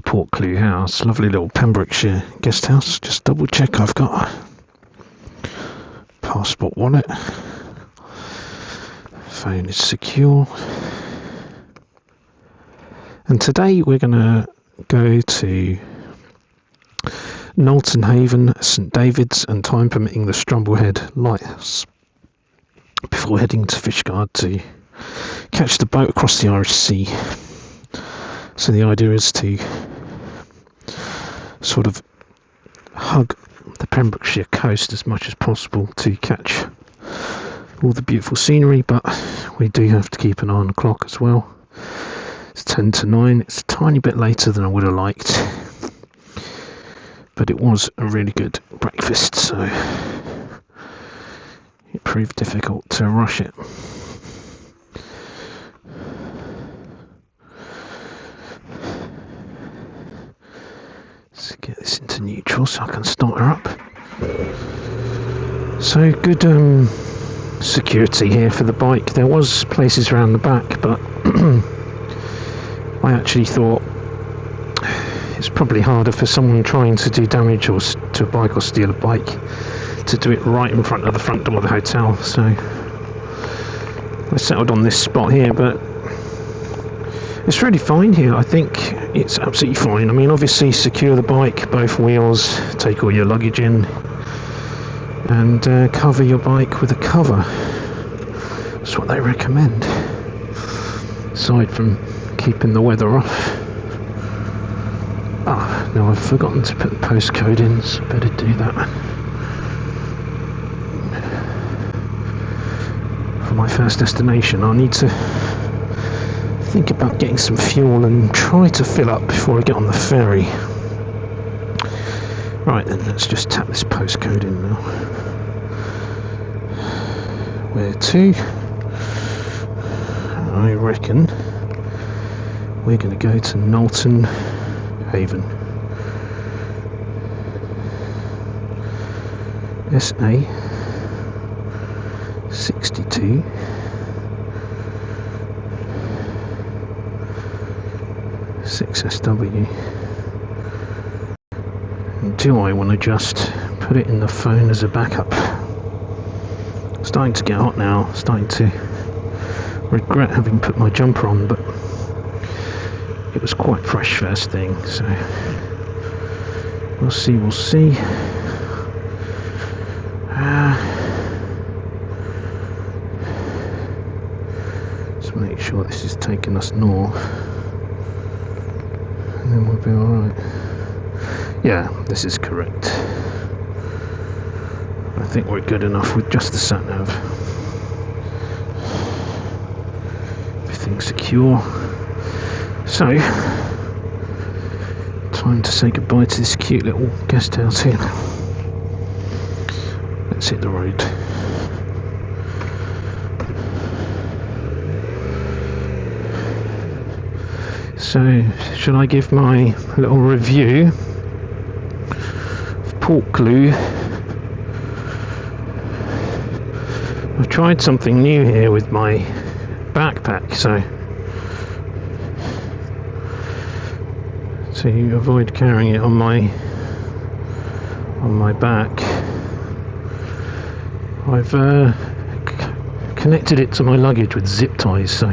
Portclew House, lovely little Pembrokeshire guest house. Just double check I've got a passport wallet. Phone is secure. And today we're going to go to Knowlton Haven, St David's, and time permitting the Strumblehead Lighthouse before heading to Fishguard to catch the boat across the Irish Sea. So the idea is to sort of hug the Pembrokeshire coast as much as possible to catch all the beautiful scenery, but we do have to keep an eye on the clock as well. It's 10 to 9. It's a tiny bit later than I would have liked, but it was a really good breakfast, so it proved difficult to rush it. Let's get this into neutral so I can start her up. So good security here for the bike. There was places around the back, but I actually thought it's probably harder for someone trying to do damage or to a bike or steal a bike to do it right in front of the front door of the hotel. So I settled on this spot here, but it's really fine here. I think it's absolutely fine. I mean, obviously secure the bike, both wheels, take all your luggage in, and cover your bike with a cover. That's what they recommend, aside from keeping the weather off. Ah, no, I've forgotten to put the postcode in, so better do that. For my first destination, I'll need to think about getting some fuel and try to fill up before I get on the ferry. Right then, let's just tap this postcode in now. Where to? I reckon we're going to go to Knowlton Haven. SA 62 6SW. Do I want to just put it in the phone as a backup? Starting to get hot now, starting to regret having put my jumper on, but it was quite fresh first thing, so we'll see. Just make sure this is taking us north, and then we'll be alright. Yeah, this is correct. I think we're good enough with just the sat-nav. Everything's secure. So, time to say goodbye to this cute little guest house here. Let's hit the road. So, should I give my little review of Portclew? I've tried something new here with my backpack, so to avoid carrying it on my back, I've connected it to my luggage with zip ties, so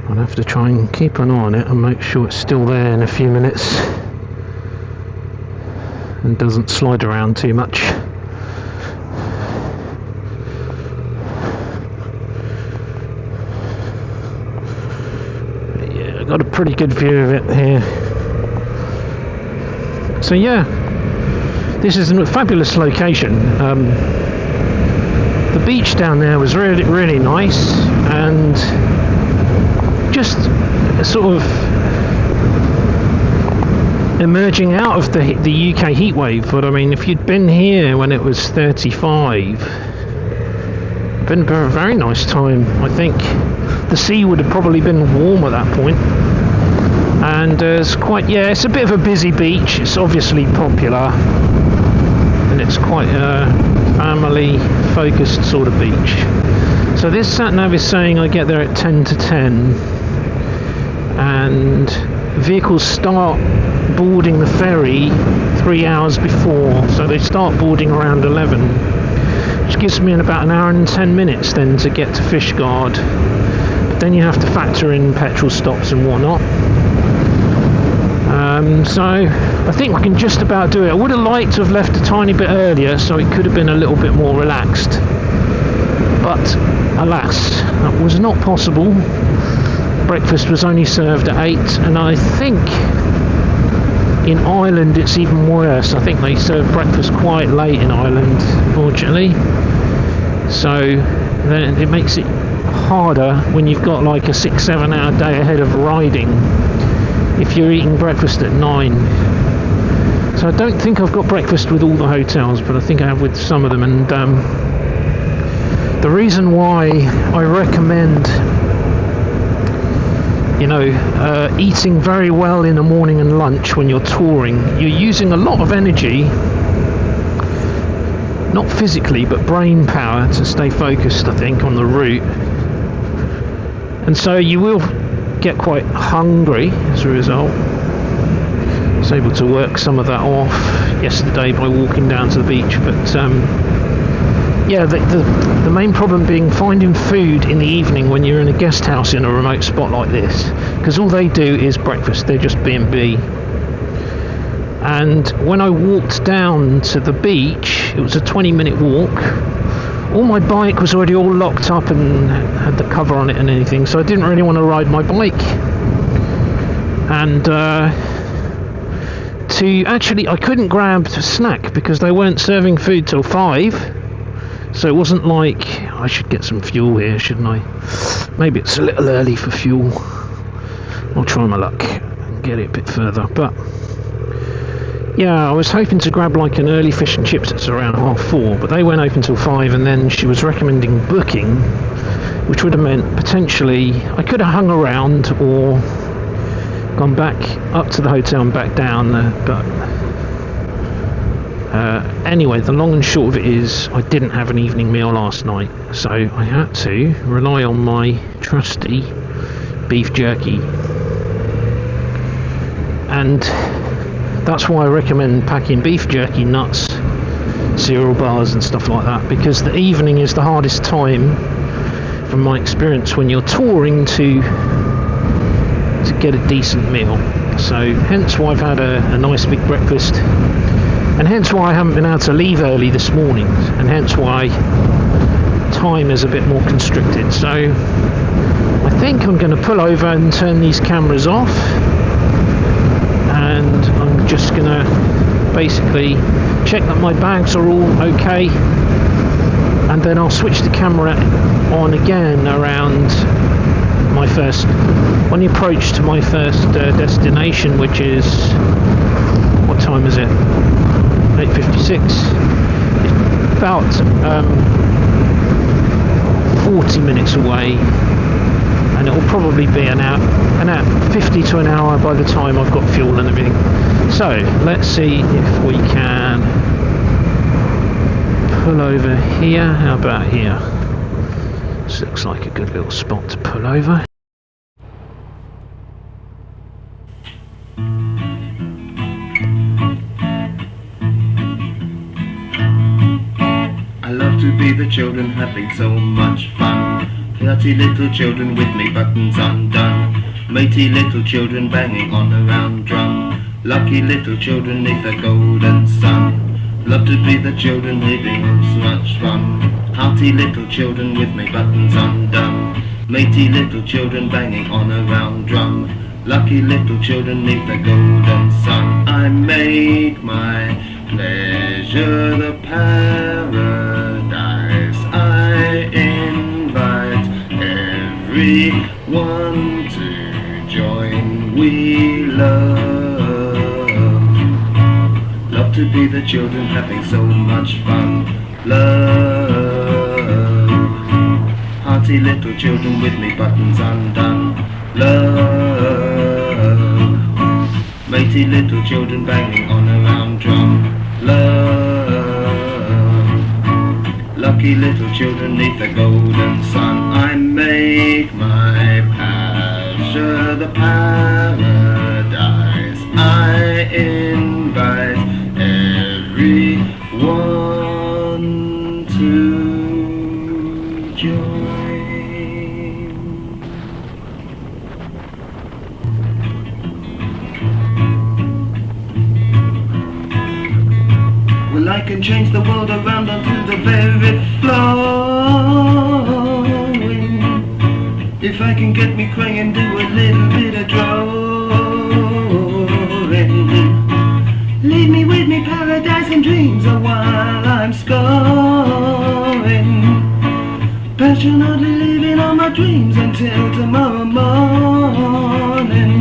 I'll have to try and keep an eye on it and make sure it's still there in a few minutes and doesn't slide around too much. Got a pretty good view of it here. So yeah, this is a fabulous location. The beach down there was really nice, and just sort of emerging out of the UK heat wave. But I mean, if you'd been here when it was 35, it'd been a very nice time. I think the sea would have probably been warm at that point, and it's a bit of a busy beach. It's obviously popular, and it's quite a family focused sort of beach. So this sat nav is saying I get there at 10 to 10, and vehicles start boarding the ferry 3 hours before, so they start boarding around 11, which gives me about an hour and 10 minutes then to get to Fishguard. But then you have to factor in petrol stops and whatnot. So I think we can just about do it. I would have liked to have left a tiny bit earlier, so it could have been a little bit more relaxed, but alas, that was not possible. Breakfast was only served at 8, and I think in Ireland it's even worse. I think they serve breakfast quite late in Ireland, fortunately, so then it makes it harder when you've got like a 6-7 hour day ahead of riding if you're eating breakfast at 9. So I don't think I've got breakfast with all the hotels, but I think I have with some of them. And the reason why I recommend, eating very well in the morning and lunch when you're touring, you're using a lot of energy, not physically but brain power, to stay focused, I think, on the route. And so you will get quite hungry as a result. I was able to work some of that off yesterday by walking down to the beach, but the main problem being finding food in the evening when you're in a guest house in a remote spot like this, because all they do is breakfast. They're just B&B. And when I walked down to the beach, it was a 20-minute walk. My bike was already all locked up and had the cover on it and anything, so I didn't really want to ride my bike. And I couldn't grab a snack because they weren't serving food till 5. So it wasn't like I should get some fuel here, shouldn't I? Maybe it's a little early for fuel. I'll try my luck and get it a bit further. But yeah, I was hoping to grab like an early fish and chips at around 4:30, but they weren't open till 5, and then she was recommending booking, which would have meant potentially I could have hung around or gone back up to the hotel and back down, but anyway, the long and short of it is I didn't have an evening meal last night, so I had to rely on my trusty beef jerky, and that's why I recommend packing beef jerky, nuts, cereal bars and stuff like that, because the evening is the hardest time, from my experience, when you're touring to get a decent meal. So hence why I've had a nice big breakfast, and hence why I haven't been able to leave early this morning, and hence why time is a bit more constricted. So I think I'm going to pull over and turn these cameras off, and I'm just going to basically check that my bags are all okay, and then I'll switch the camera on again around on the approach to my first destination, which is, what time is it? 8:56. It's about 40 minutes away, and it will probably be an hour 50 to an hour by the time I've got fuel and everything. So let's see if we can pull over here. How about here? This looks like a good little spot to pull over. I love to be the children having so much fun. Dirty little children with me buttons undone. Matey little children banging on a round drum. Lucky little children neath the golden sun. Love to be the children having so much fun. Hearty little children with me buttons undone. Matey little children banging on a round drum. Lucky little children neath the golden sun. I make my pleasure the paradise. I invite everyone to join. We love to be the children having so much fun. Love, hearty little children with me buttons undone. Love, matey little children banging on a round drum. Love, lucky little children neath the golden sun. I make my pleasure the paradise. invite everyone to join. Well, I can change the world around onto the very flowing. If I can get me crying, do a little bit of drawing. Leave me with me paradise and dreams a while I'm scoring. Passionately living on my dreams until tomorrow morning.